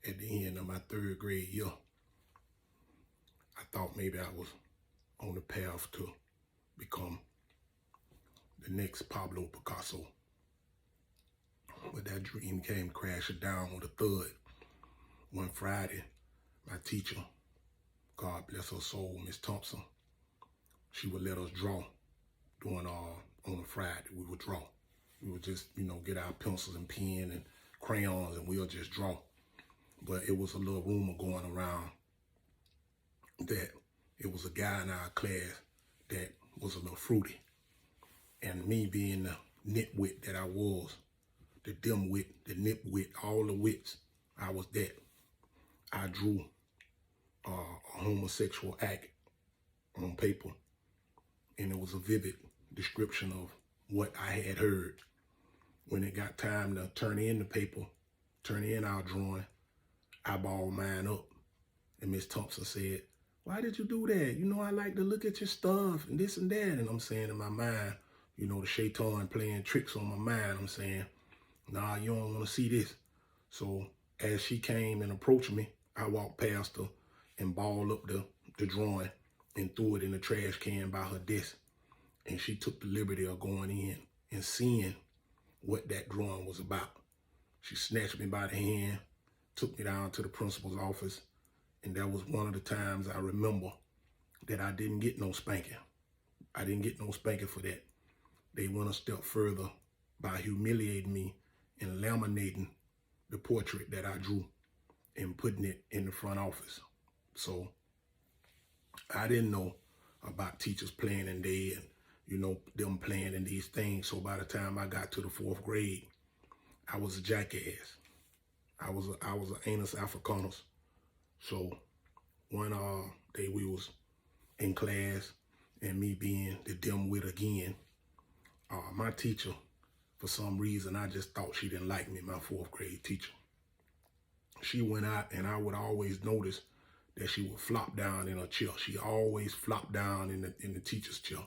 at the end of my 3rd grade year. I thought maybe I was on the path to become the next Pablo Picasso. But that dream came crashing down on the third. One Friday, my teacher, God bless her soul, Miss Thompson, she would let us draw during on a Friday. We would draw. We would just, get our pencils and pen and crayons and we'll just draw. But it was a little rumor going around that it was a guy in our class that was a little fruity. And me being the nitwit that I was, the dimwit, the nipwit, all the wits, I was that. I drew a homosexual act on paper, and it was a vivid description of what I had heard. When it got time to turn in the paper, turn in our drawing, I balled mine up, and Miss Thompson said, "Why did you do that? I like to look at your stuff and this and that." And I'm saying in my mind, the shaitan playing tricks on my mind. I'm saying, "Nah, you don't want to see this." So as she came and approached me, I walked past her and balled up the drawing and threw it in the trash can by her desk. And she took the liberty of going in and seeing what that drawing was about. She snatched me by the hand, took me down to the principal's office, and that was one of the times I remember that I didn't get no spanking. I didn't get no spanking for that. They went a step further by humiliating me and laminating the portrait that I drew and putting it in the front office. So I didn't know about teachers planning day and, them planning these things. So by the time I got to the 4th grade, I was a jackass. I was an anus africanus. So one day we was in class and me being the dimwit again, my teacher, for some reason, I just thought she didn't like me, my 4th grade teacher. She went out and I would always notice that she would flop down in her chair. She always flopped down in the teacher's chair.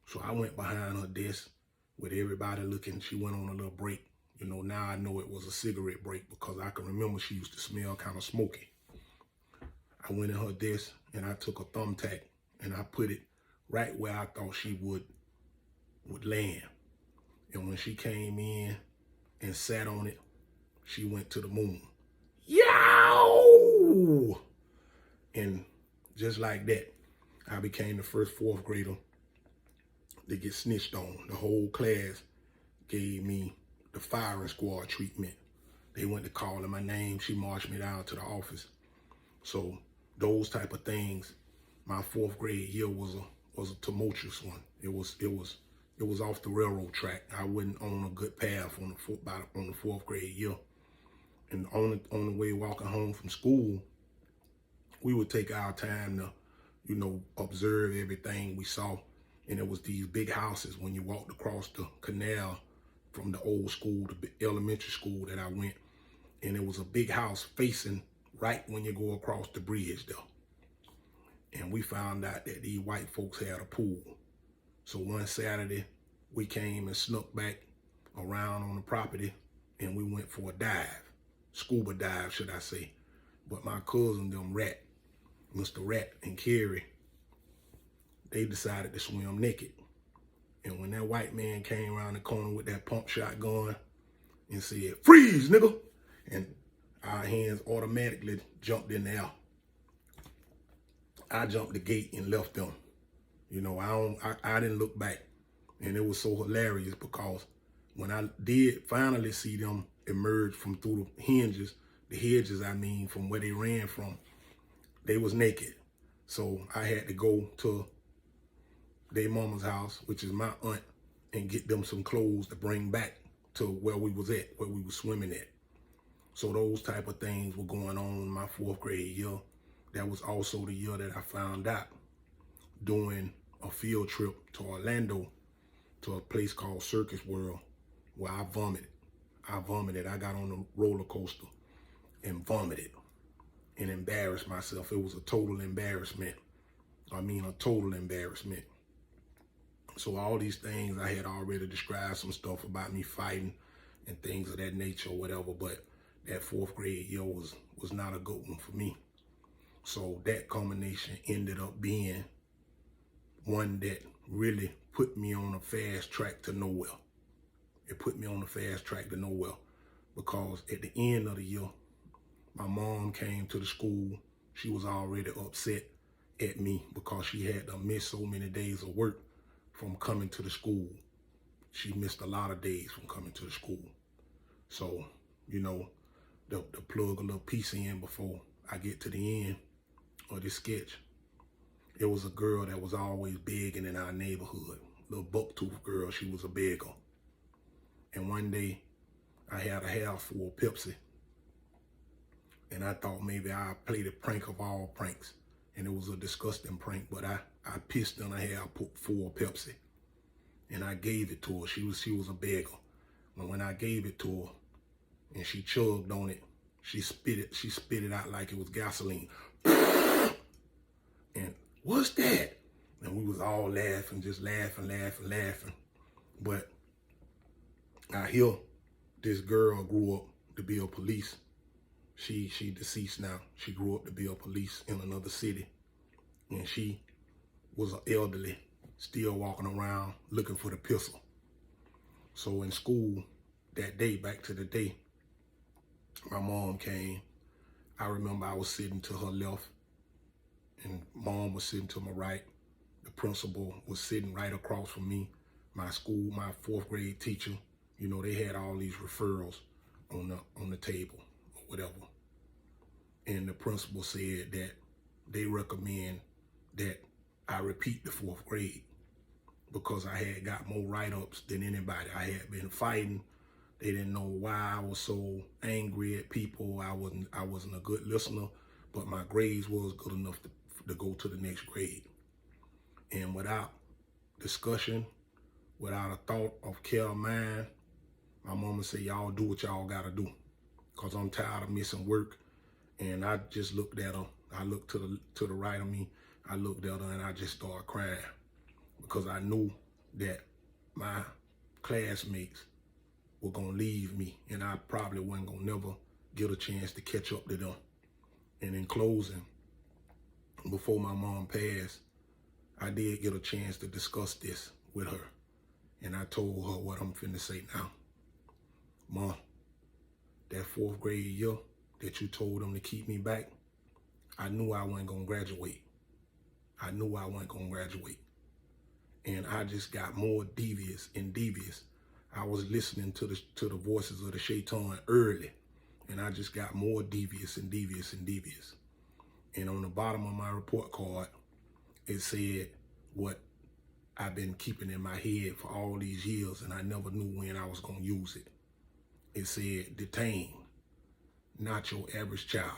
So I went behind her desk with everybody looking. She went on a little break. Now I know it was a cigarette break because I can remember she used to smell kind of smoky. I went in her desk and I took a thumbtack and I put it right where I thought she would land. And when she came in and sat on it, she went to the moon. Yow! And just like that, I became the first 4th grader to get snitched on. The whole class gave me the firing squad treatment. They went to calling my name. She marched me down to the office. So those type of things, my 4th grade year was a tumultuous one. It was off the railroad track. I wasn't on a good path on the 4th grade year. And on the way walking home from school, we would take our time to, observe everything we saw. And it was these big houses when you walked across the canal from the old school, the elementary school that I went. And it was a big house facing right when you go across the bridge there. And we found out that these white folks had a pool. So one Saturday, we came and snuck back around on the property and we went for a dive. Scuba dive, should I say. But my cousin, Mr. Rat and Carrie, they decided to swim naked. And when that white man came around the corner with that pump shotgun and said, "Freeze, nigga!" and our hands automatically jumped in the air. I jumped the gate and left them. I didn't look back. And it was so hilarious because when I did finally see them emerge from through the hedges, from where they ran from, they was naked. So I had to go to their mama's house, which is my aunt, and get them some clothes to bring back to where we was at, where we was swimming at. So those type of things were going on in my 4th grade year. That was also the year that I found out doing a field trip to Orlando to a place called Circus World where I vomited. I got on the roller coaster and vomited and embarrassed myself. It was a total embarrassment. So all these things, I had already described some stuff about me fighting and things of that nature or whatever, but that 4th grade year was not a good one for me. So that combination ended up being one that really put me on a fast track to nowhere. It put me on a fast track to nowhere, because at the end of the year, my mom came to the school. She was already upset at me because she had to miss so many days of work from coming to the school. She missed a lot of days from coming to the school. So, you know, to plug a little piece in before I get to the end of this sketch, it was a girl that was always begging in our neighborhood, little buck-toothed girl. She was a beggar. And one day, I had a half full of Pepsi, and I thought maybe I'd play the prank of all pranks. And it was a disgusting prank, but I pissed in her hair, put full of Pepsi, and I gave it to her. She was a beggar. But when I gave it to her and she chugged on it, she spit it out like it was gasoline. And what's that? And we was all laughing, just laughing. But I hear this girl grew up to be a police. She deceased now. She grew up to be a police in another city. And she was an elderly, still walking around looking for the pistol. So in school that day, back to the day, my mom came. I remember I was sitting to her left and mom was sitting to my right. The principal was sitting right across from me. My 4th grade teacher, you know, they had all these referrals on the table or whatever. And the principal said that they recommend that I repeat the 4th grade because I had got more write-ups than anybody. I had been fighting. They didn't know why I was so angry at people. I wasn't a good listener, but my grades was good enough to go to the next grade. And without discussion, without a thought of care of mine, my mama said, y'all do what y'all gotta do, because I'm tired of missing work. And I just looked at her. I looked to the right of me. I looked at her and I just started crying, because I knew that my classmates were gonna leave me and I probably wasn't gonna never get a chance to catch up to them. And in closing, before my mom passed, I did get a chance to discuss this with her. And I told her what I'm finna say now. Mom, that 4th grade year that you told them to keep me back, I knew I wasn't gonna graduate. I knew I wasn't gonna graduate. And I just got more devious and devious. I was listening to the voices of the shaitan early, and I just got more devious and devious and devious. And on the bottom of my report card, it said what I've been keeping in my head for all these years, and I never knew when I was gonna use it. It said, detained, not your average child.